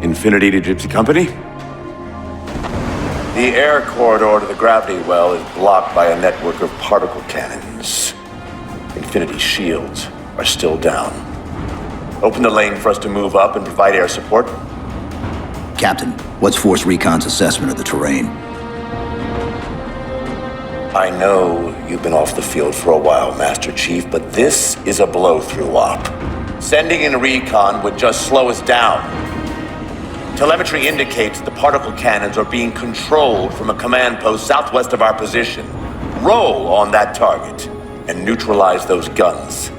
Infinity to Gypsy Company? The air corridor to the gravity well is blocked by a network of particle cannons. Infinity's shields are still down. Open the lane for us to move up and provide air support. Captain, what's Force Recon's assessment of the terrain? I know you've been off the field for a while, Master Chief, but this is a blow-through op. Sending in recon would just slow us down. Telemetry indicates the particle cannons are being controlled from a command post southwest of our position. Roll on that target and neutralize those guns.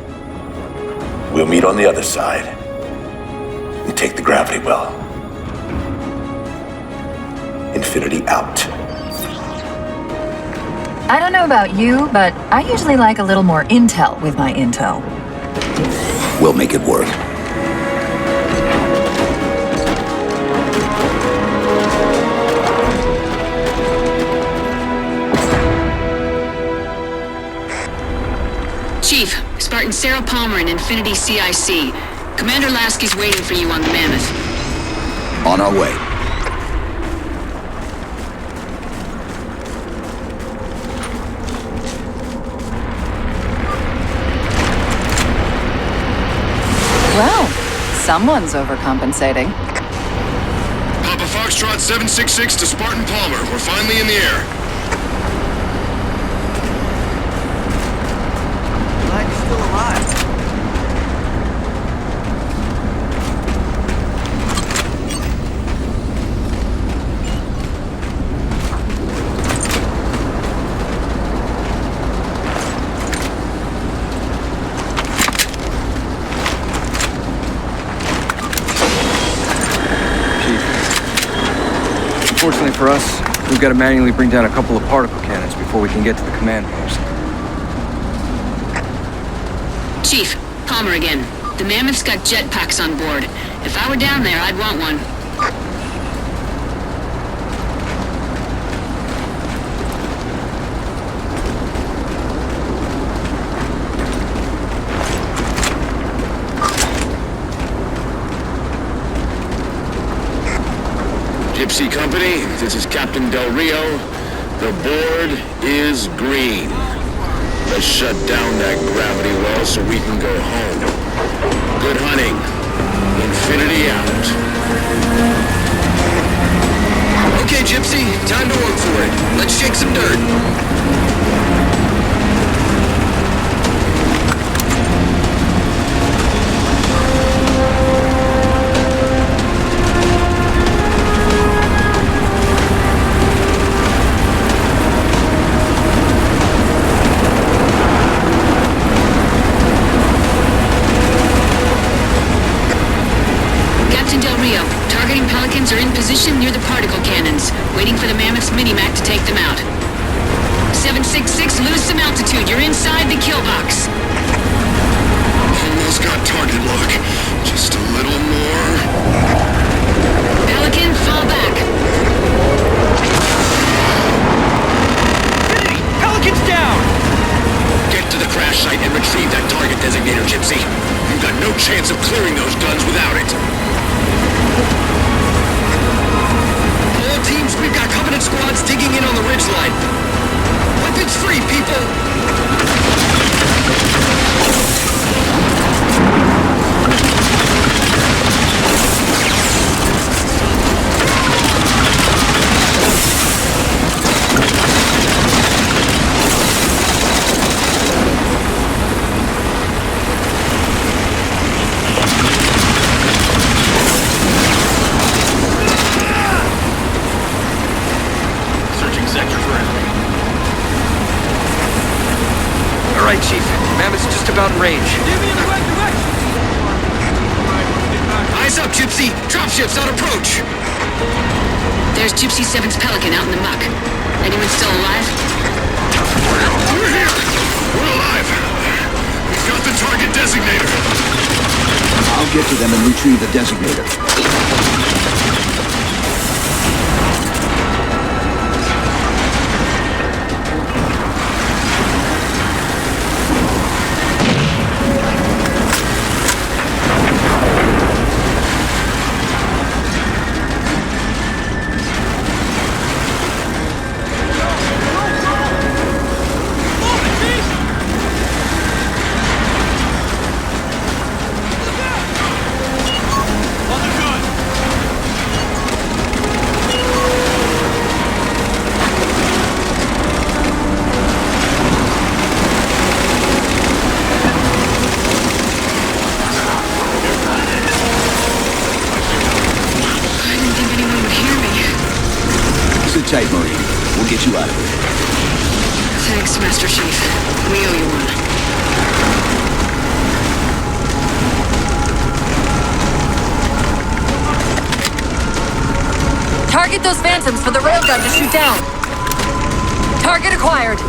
We'll meet on the other side and take the gravity well. Infinity out. I don't know about you, but I usually like a little more intel with my intel. We'll make it work. Chief, Spartan Sarah Palmer in Infinity CIC. Commander Lasky's waiting for you on the Mammoth. On our way. Well, someone's overcompensating. Papa Foxtrot 766 to Spartan Palmer. We're finally in the air. Glad you're still alive. Unfortunately for us, we've got to manually bring down a couple of particle cannons before we can get to the command post. Chief, Palmer again. The Mammoth's got jetpacks on board. If I were down there, I'd want one. Gypsy Company, this is Captain Del Rio. The board is green. Let's shut down that gravity well so we can go home. Good hunting. Infinity out. Okay, Gypsy, time to work for it. Let's shake some dirt. Captain Del Rio, targeting Pelicans are in position near the particle cannons, waiting for the Mammoth's mini-mac to take them out. 766, lose some altitude. You're inside the kill box. Almost got target lock. Just a little more. Pelican, fall back. Pelican's down! Get to the crash site and retrieve that target designator, Gypsy. You've got no chance of clearing those guns without it. All teams, we've got Covenant squads digging in on the ridgeline. Weapons free, people! Searching sector for enemy. All right, Chief. Mammoth's just about in range. Eyes up, Gypsy! Dropships on approach! There's Gypsy 7's Pelican out in the muck. Anyone still alive? We're here! We're alive! We've got the target designator! I'll get to them and retrieve the designator. get you out of here. Thanks, Master Chief. We owe you one. Target those phantoms for the railgun to shoot down. Target acquired.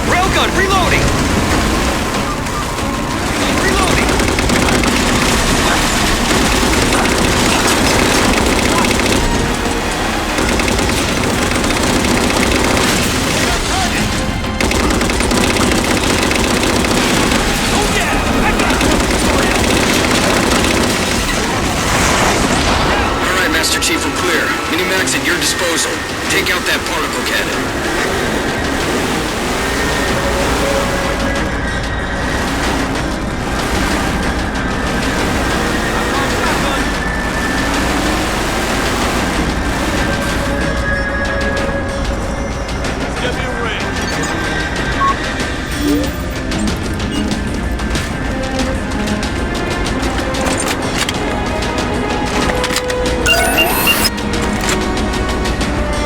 Railgun, reloading! Reloading! Alright, Master Chief, we're clear. Minimax at your disposal. Take out that particle cannon.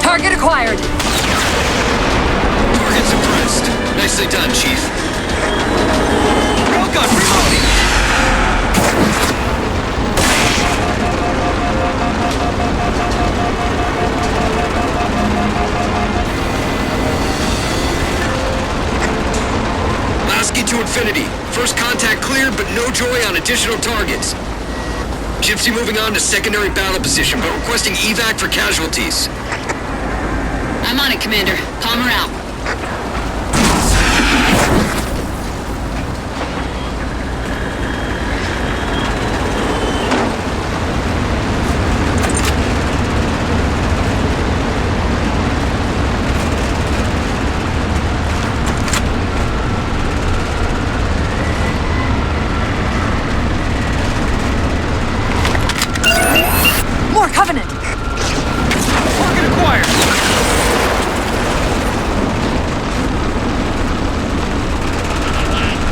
Target acquired. Target suppressed. Nicely done, Chief. Railgun, reloading! Lasky to infinity. First contact cleared, but no joy on additional targets. Gypsy moving on to secondary battle position, but requesting evac for casualties. I'm on it, Commander. Palmer out. More Covenant. Target acquired!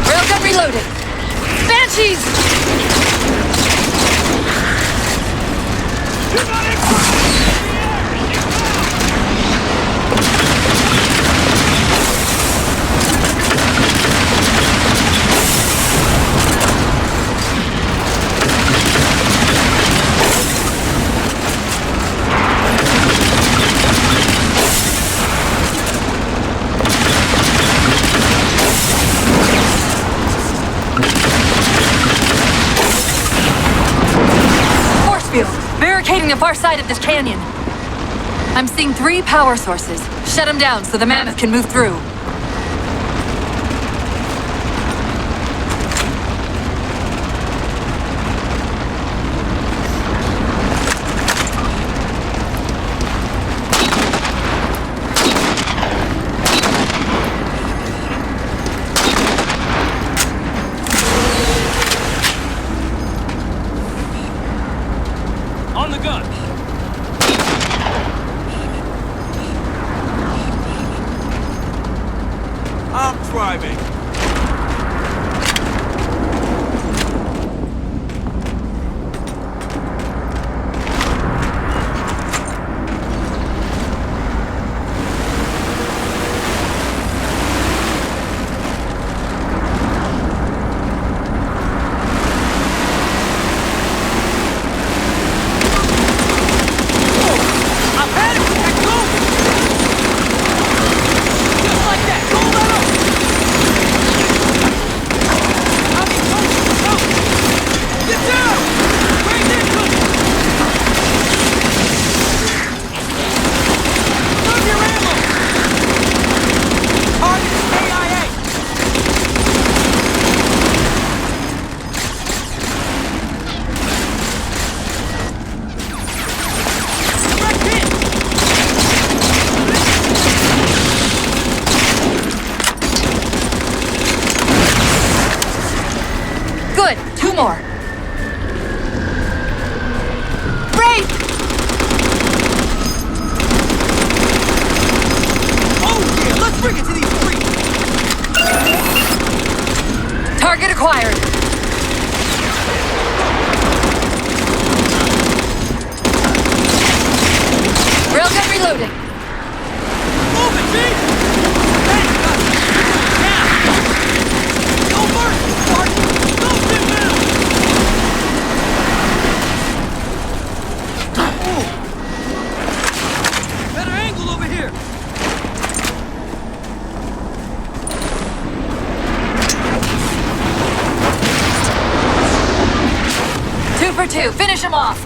Railgun reloaded. Banshees! Force field. Barricading the far side of this canyon. I'm seeing 3 power sources. Shut them down so the mammoth can move through. On the gun! I'm driving. Just like that! Roll that up! for two. Finish him off.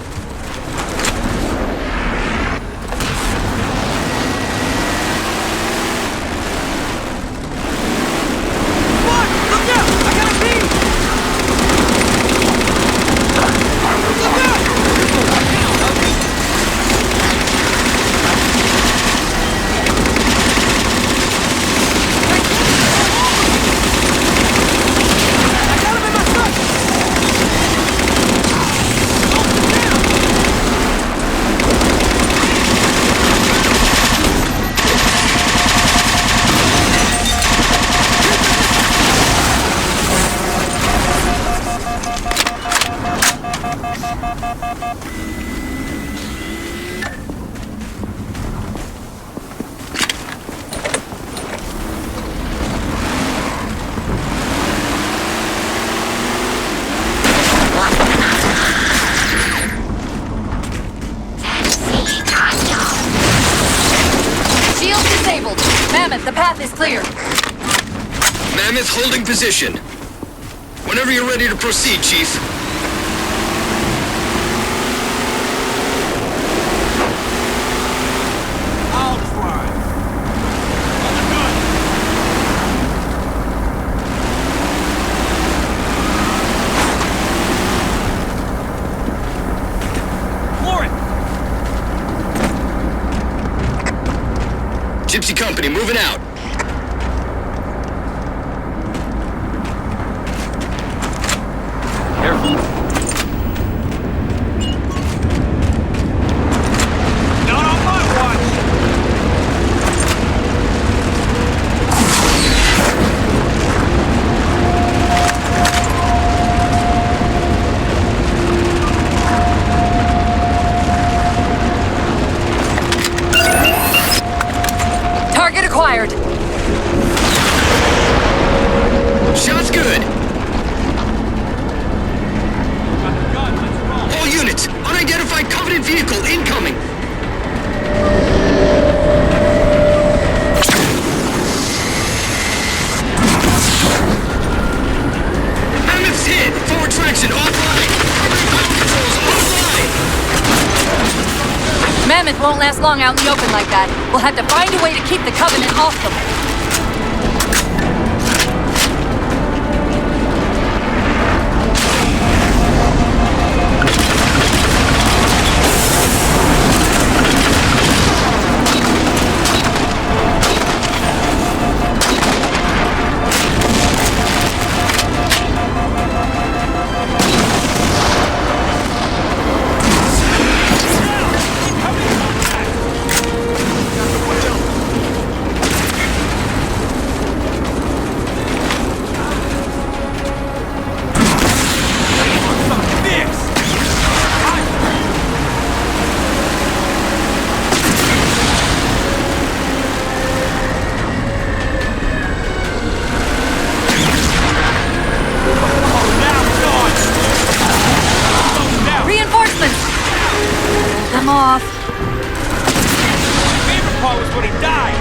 Mammoth, the path is clear. Mammoth holding position. Whenever you're ready to proceed, Chief. I'll try. Gypsy Company, moving out. Careful. Not on my watch! Target acquired. Shot's good. Got the gun, let's roll. All units, unidentified Covenant vehicle incoming. Mammoth's hit. Forward traction offline. Primary power controls offline. Mammoth won't last long out in the open like that. We'll have to find a way to keep the Covenant off them. Reinforcements! Hold them off. Favorite part was when he died.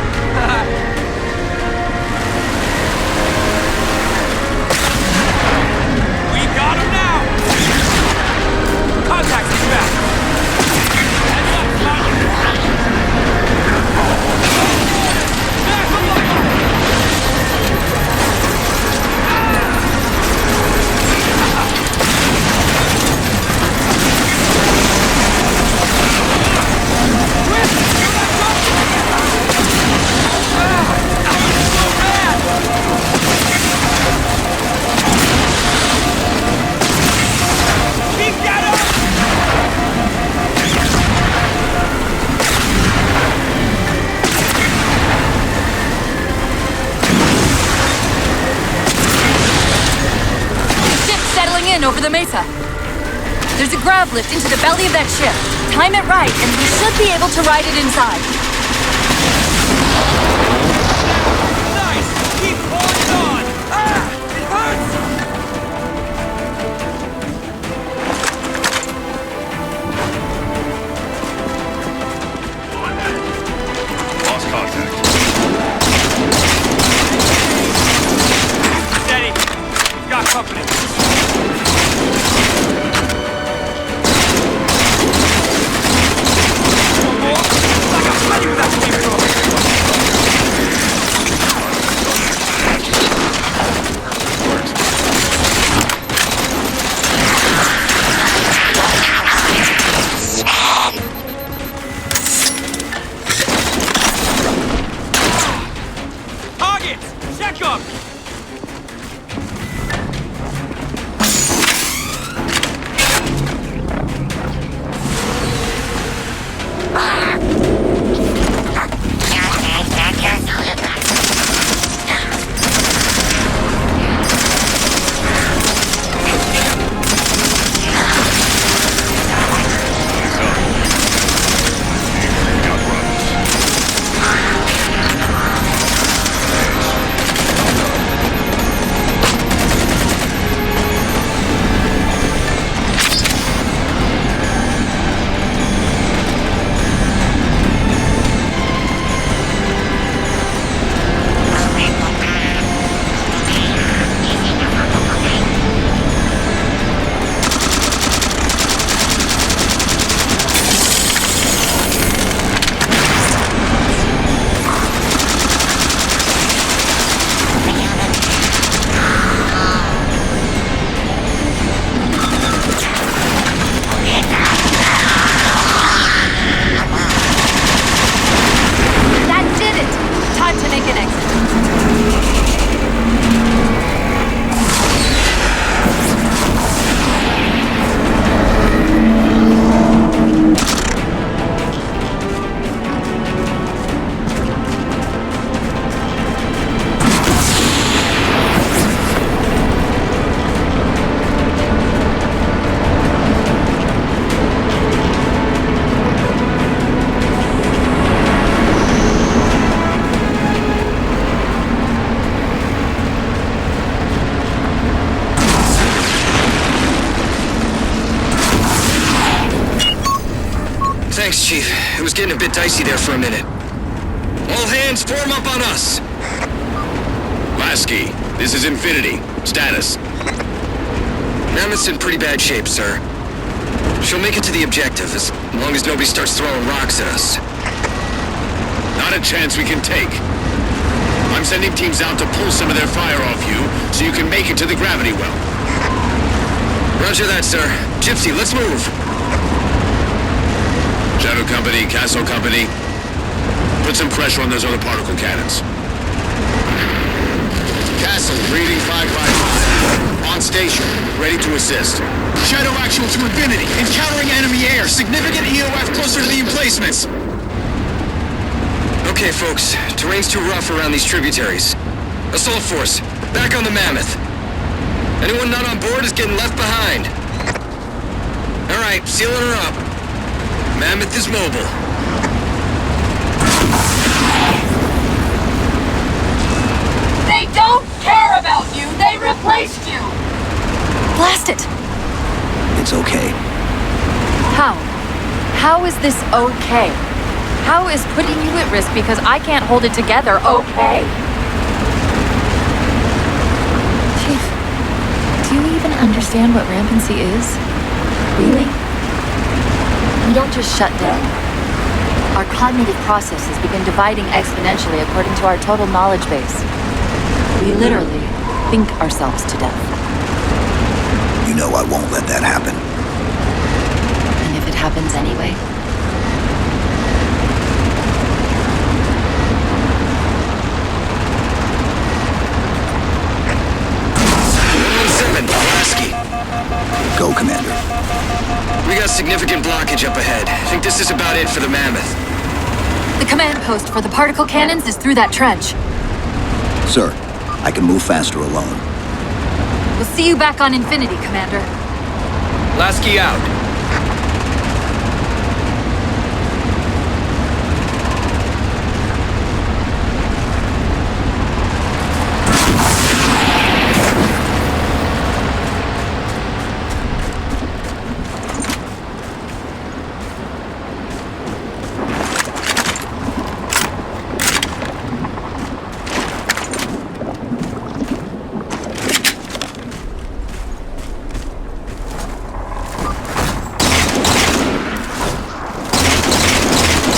We got him now! Contact is back! Heads up, keep that up! Ship settling in over the mesa. There's a grav lift into the belly of that ship. Time it right, and we should be able to ride it inside. Nice! Keep holding on! Ah! It hurts! Lost contact. Steady. Got company. up! Thanks, Chief. It was getting a bit dicey there for a minute. All hands, form up on us! Lasky, this is Infinity. Status. Mammoth's in pretty bad shape, sir. She'll make it to the objective, as long as nobody starts throwing rocks at us. Not a chance we can take. I'm sending teams out to pull some of their fire off you, so you can make it to the gravity well. Roger that, sir. Gypsy, let's move. Shadow Company, Castle Company, put some pressure on those other particle cannons. Castle, reading 555. On station, ready to assist. Shadow actual to Infinity. Encountering enemy air. Significant EOF closer to the emplacements. Okay, folks. Terrain's too rough around these tributaries. Assault force, back on the Mammoth. Anyone not on board is getting left behind. All right, sealing her up. Mammoth is mobile. They don't care about you! They replaced you! Blast it! It's okay. How? How is this okay? How is putting you at risk because I can't hold it together okay? Chief, do you even understand what rampancy is? Really? We don't just shut down. Our cognitive processes begin dividing exponentially according to our total knowledge base. We literally think ourselves to death. You know I won't let that happen. And if it happens anyway? 117, Lasky. Go, Commander. We got significant blockage up ahead. I think this is about it for the Mammoth. The command post for the particle cannons is through that trench. Sir, I can move faster alone. We'll see you back on Infinity, Commander. Lasky out.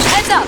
Heads up!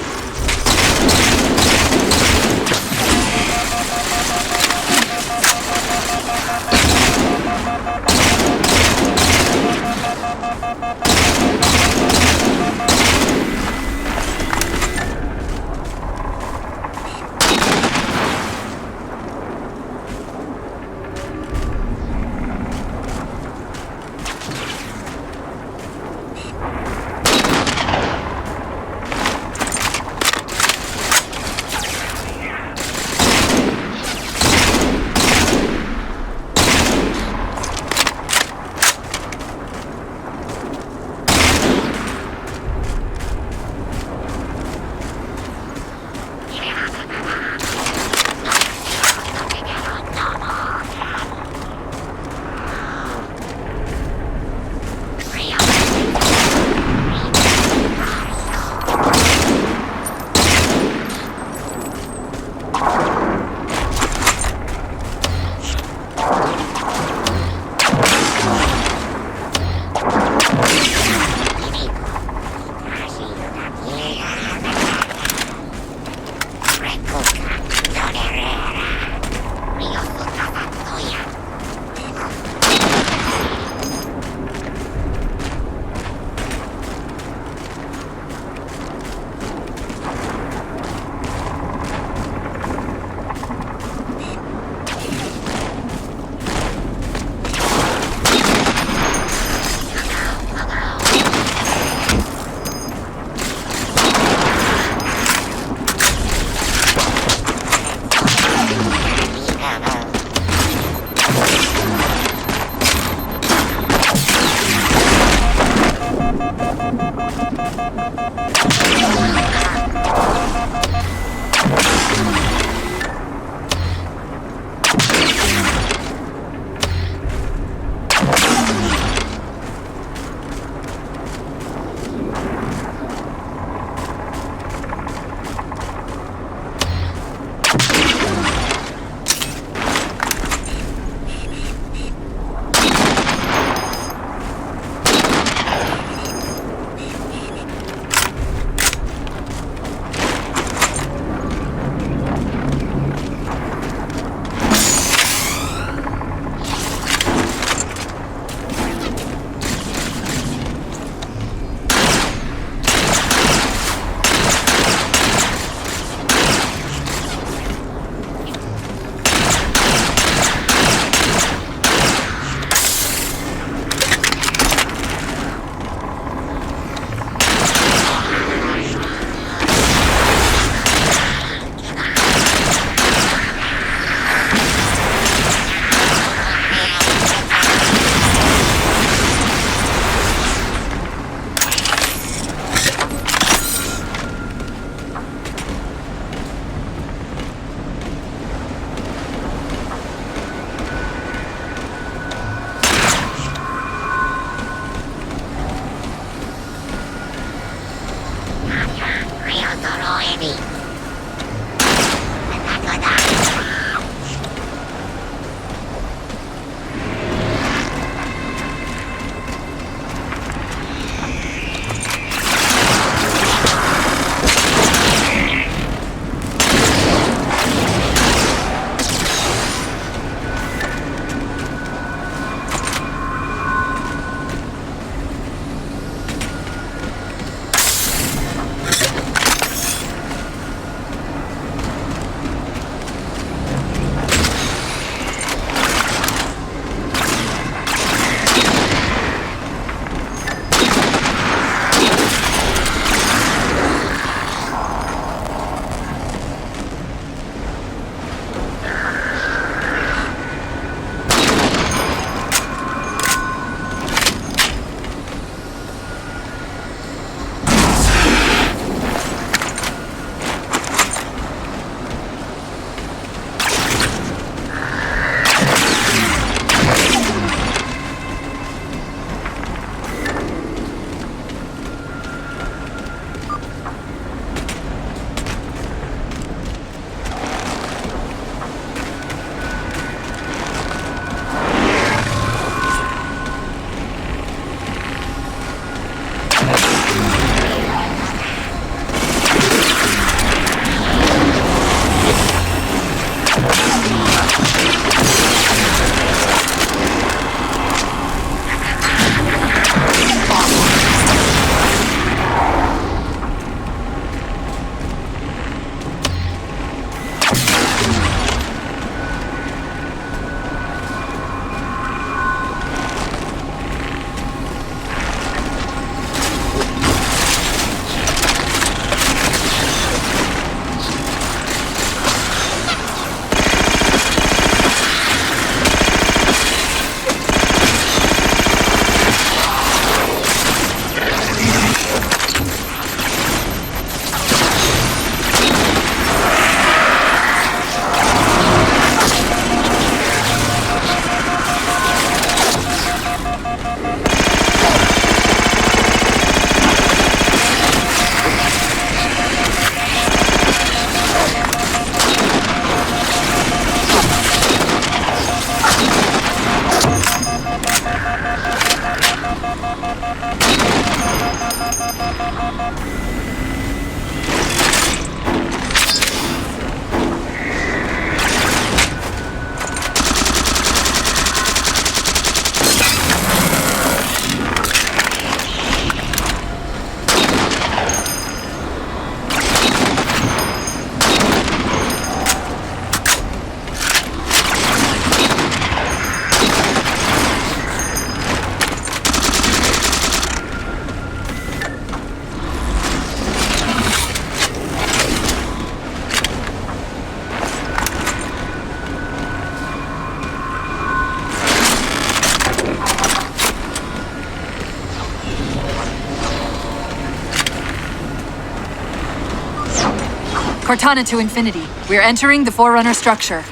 Cortana to Infinity. We're entering the Forerunner structure.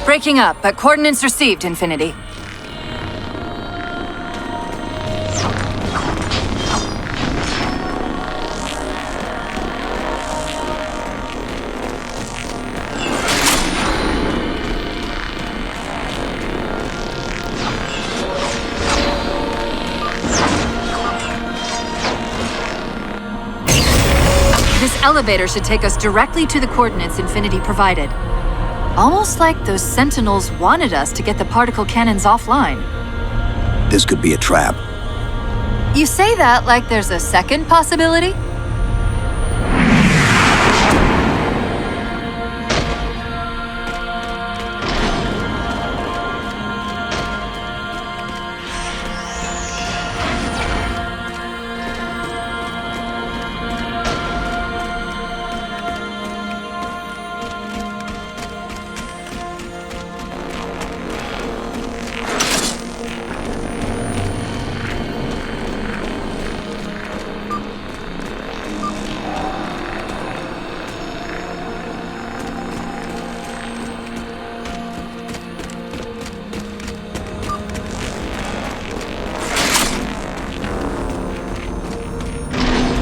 Breaking up, but coordinates received, Infinity. This elevator should take us directly to the coordinates Infinity provided. Almost like those Sentinels wanted us to get the particle cannons offline. This could be a trap. You say that like there's a second possibility?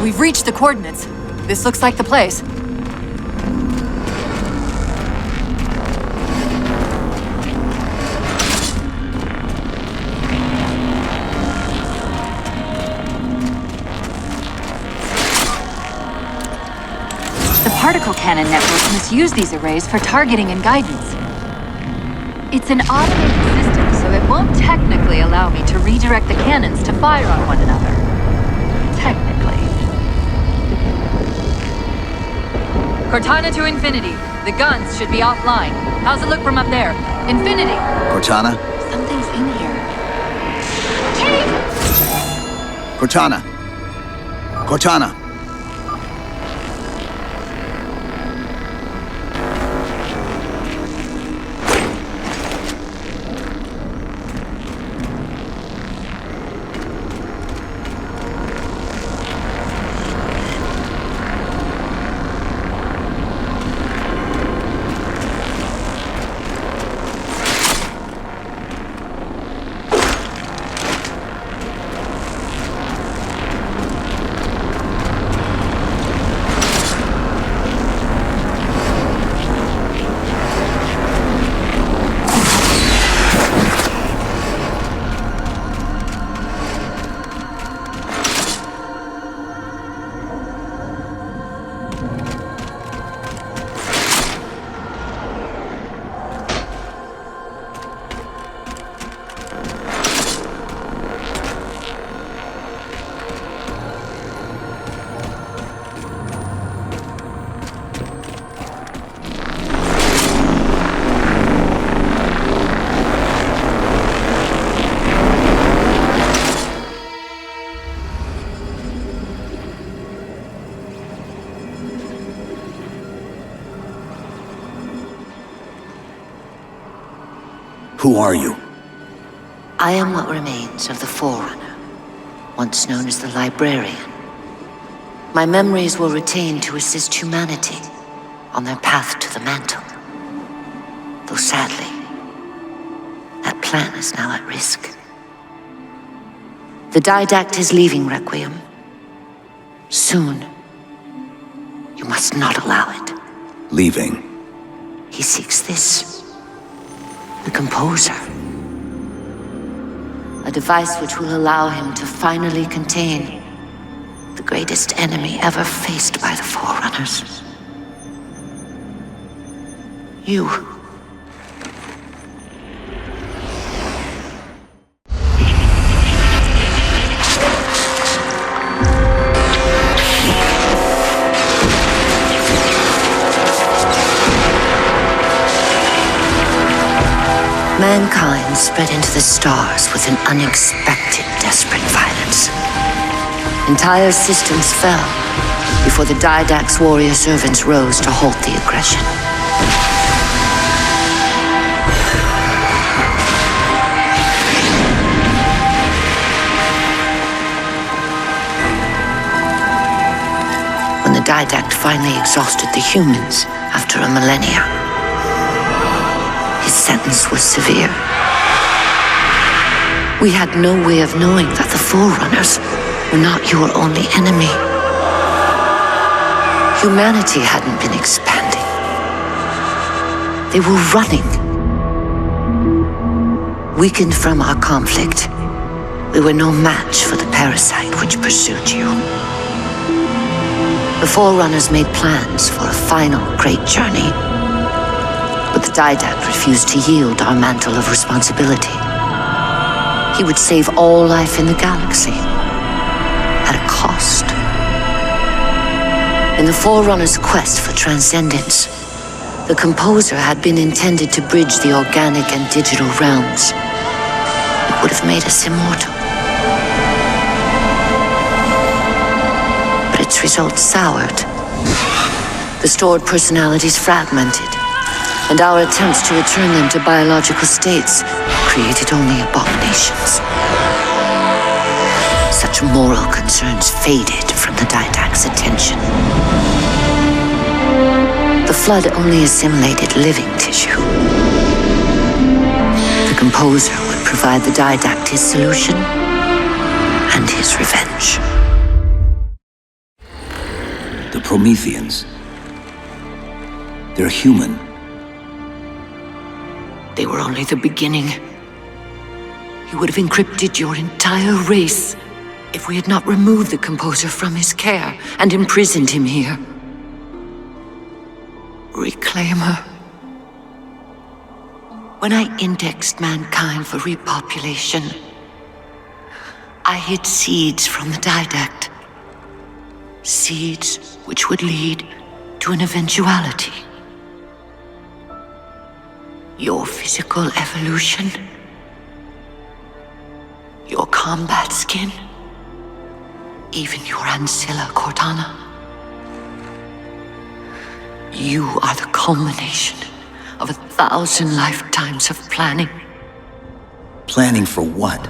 We've reached the coordinates. This looks like the place. The particle cannon network must use these arrays for targeting and guidance. It's an automated system, so it won't technically allow me to redirect the cannons to fire on one another. Technically. Cortana to Infinity. The guns should be offline. How's it look from up there? Infinity! Cortana? Something's in here. Chief! Cortana! Cortana! Who are you? I am what remains of the Forerunner, once known as the Librarian. My memories were retained to assist humanity on their path to the mantle. Though sadly, that plan is now at risk. The Didact is leaving Requiem. Soon. You must not allow it. Leaving. He seeks this. The Composer. A device which will allow him to finally contain the greatest enemy ever faced by the Forerunners. You. Mankind spread into the stars with an unexpected, desperate violence. Entire systems fell before the Didact's warrior servants rose to halt the aggression. Didact finally exhausted the humans after a millennia. His sentence was severe. We had no way of knowing that the Forerunners were not your only enemy. Humanity hadn't been expanding. They were running. Weakened from our conflict, we were no match for the parasite which pursued you. The Forerunners made plans for a final great journey, but the Didact refused to yield our mantle of responsibility. He would save all life in the galaxy, at a cost. In the Forerunners' quest for transcendence, the Composer had been intended to bridge the organic and digital realms. It would have made us immortal. But its results soured. The stored personalities fragmented, and our attempts to return them to biological states created only abominations. Such moral concerns faded from the Didact's attention. The Flood only assimilated living tissue. The Composer would provide the Didact his solution and his revenge. The Prometheans. They're human. They were only the beginning. He would have encrypted your entire race if we had not removed the Composer from his care and imprisoned him here. Reclaimer. When I indexed mankind for repopulation, I hid seeds from the Didact. Seeds which would lead to an eventuality. Your physical evolution, your combat skin, even your ancilla, Cortana. You are the culmination of 1,000 lifetimes of planning. Planning for what?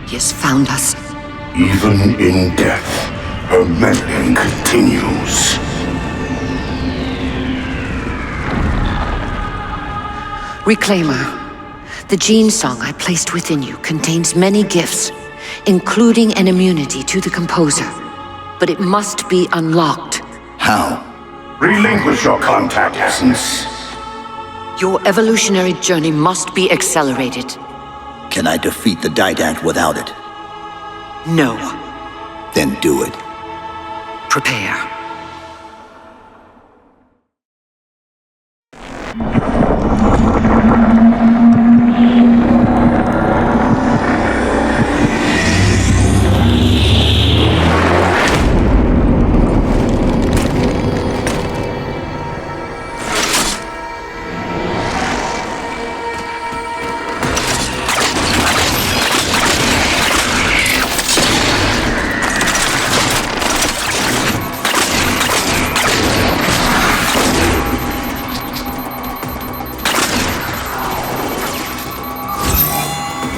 He has found us. Even in death, her meddling continues. Reclaimer, the gene song I placed within you contains many gifts, including an immunity to the Composer. But it must be unlocked. How? Relinquish your contact essence. Your evolutionary journey must be accelerated. Can I defeat the Didact without it? No. Then do it. Prepare.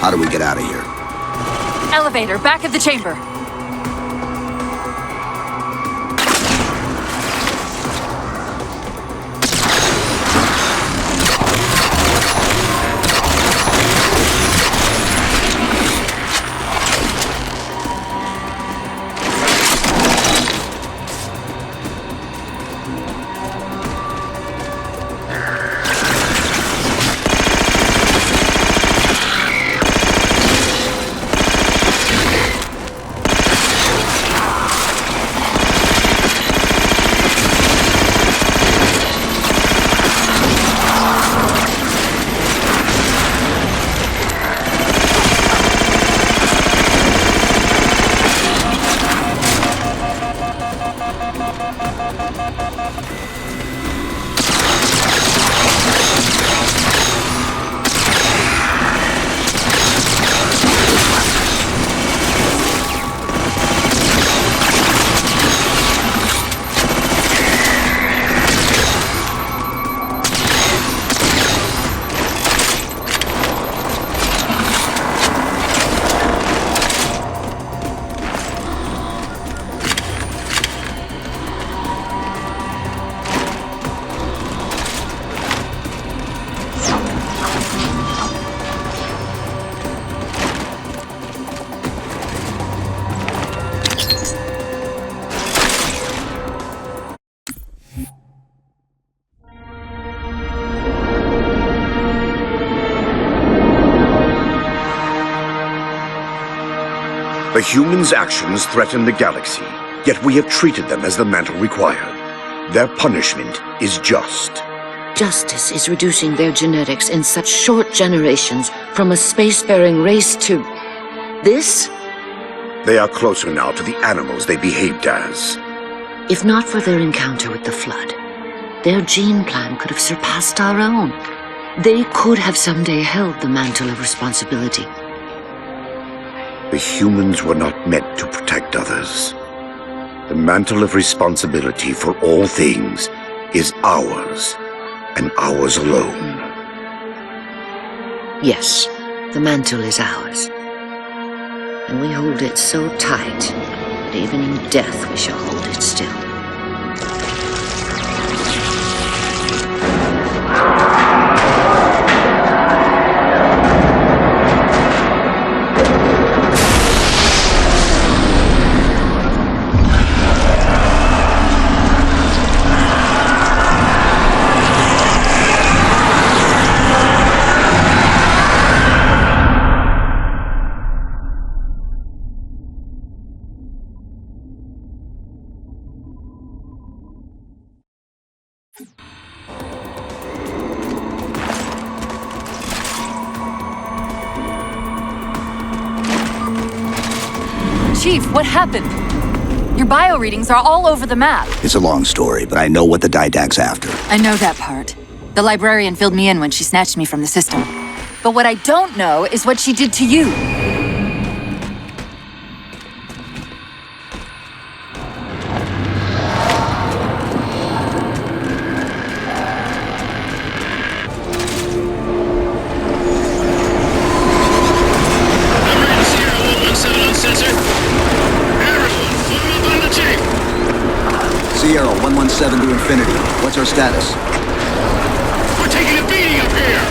How do we get out of here? Elevator, back of the chamber. The humans' actions threaten the galaxy, yet we have treated them as the mantle required. Their punishment is just. Justice is reducing their genetics in such short generations from a spacefaring race to... this? They are closer now to the animals they behaved as. If not for their encounter with the Flood, their gene plan could have surpassed our own. They could have someday held the mantle of responsibility. The humans were not meant to protect others. The mantle of responsibility for all things is ours, and ours alone. Yes, the mantle is ours. And we hold it so tight that even in death we shall hold it still. Chief, what happened? Your bio readings are all over the map. It's a long story, but I know what the Didact's after. I know that part. The librarian filled me in when she snatched me from the system. But what I don't know is what she did to you. Sierra 117 to Infinity. What's our status? We're taking a beating up here!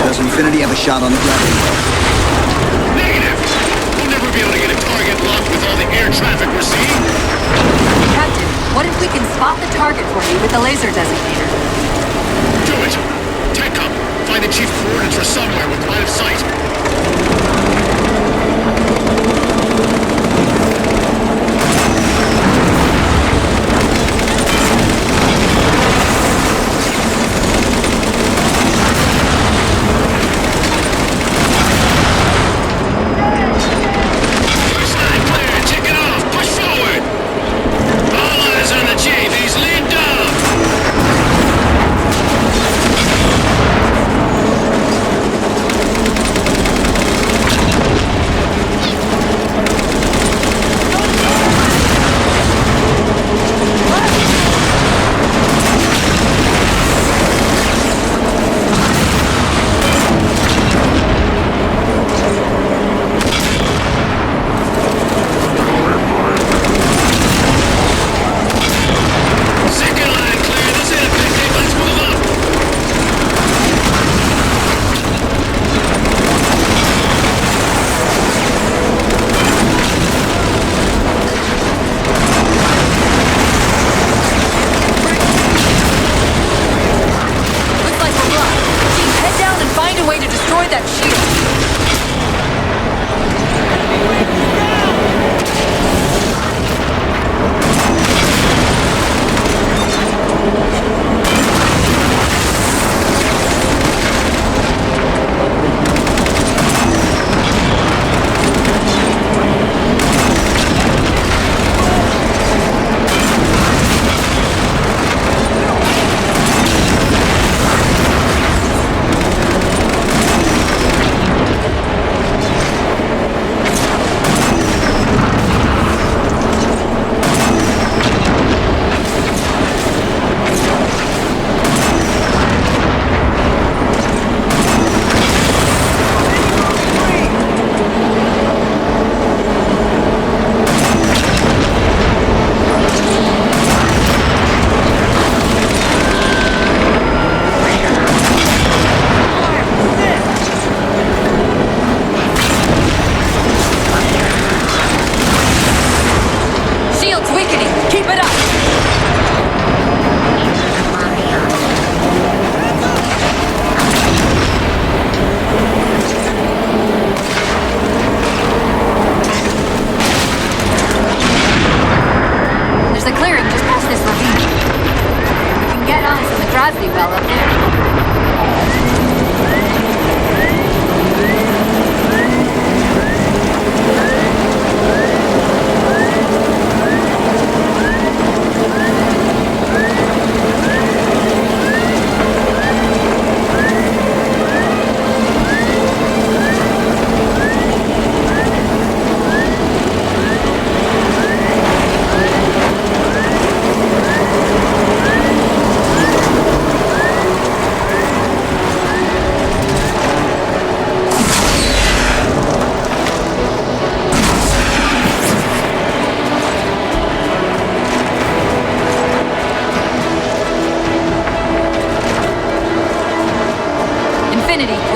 Does Infinity have a shot on the gravity well? Negative! We'll never be able to get a target locked with all the air traffic we're seeing. Captain, what if we can spot the target for you with the laser designator? Do it! Tech up! Find the chief coordinates for somewhere with line of sight.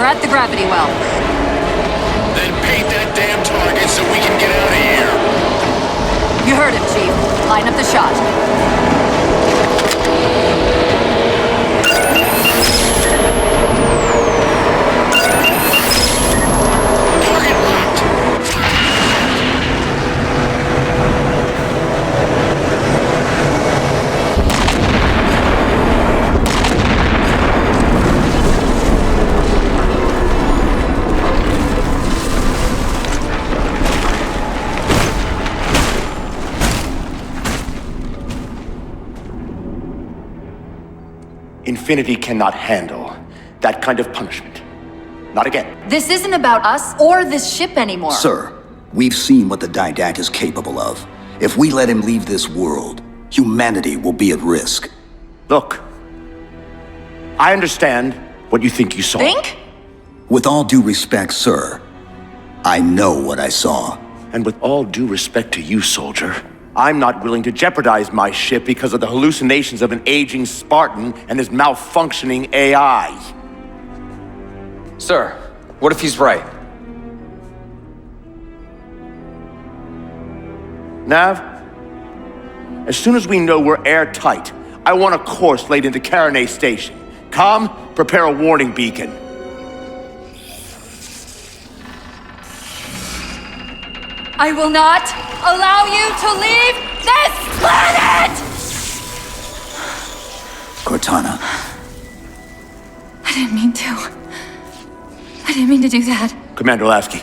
at the gravity well. Then paint that damn target so we can get out of here. You heard him, Chief. Line up the shot. Target locked. Infinity cannot handle that kind of punishment. Not again. This isn't about us or this ship anymore. Sir, we've seen what the Didact is capable of. If we let him leave this world, humanity will be at risk. Look, I understand what you think you saw. Think? With all due respect, sir, I know what I saw. And with all due respect to you, soldier, I'm not willing to jeopardize my ship because of the hallucinations of an aging Spartan and his malfunctioning AI. Sir, what if he's right? Nav, as soon as we know we're airtight, I want a course laid into Caranay Station. Com, prepare a warning beacon. I will not allow you to leave this planet! Cortana, I didn't mean to. I didn't mean to do that. Commander Lasky,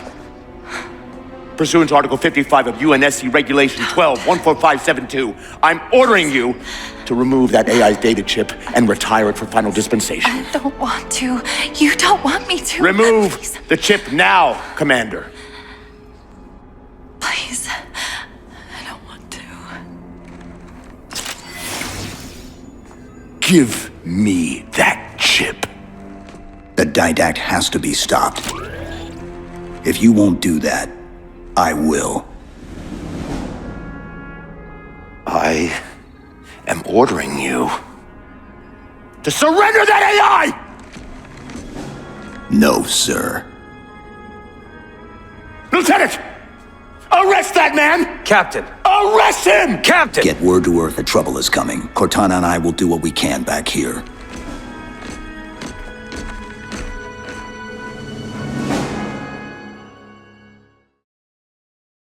pursuant to Article 55 of UNSC Regulation 12-14572, I'm ordering you to remove that AI's data chip and retire it for final dispensation. I don't want to. You don't want me to. Remove Please. the chip now, Commander. Please. I don't want to. Give me that chip. the Didact has to be stopped. If you won't do that, I will. I am ordering you to surrender that AI! No, sir. Lieutenant! Arrest that man! Captain! Arrest him! Captain! Get word to Earth that trouble is coming. Cortana and I will do what we can back here.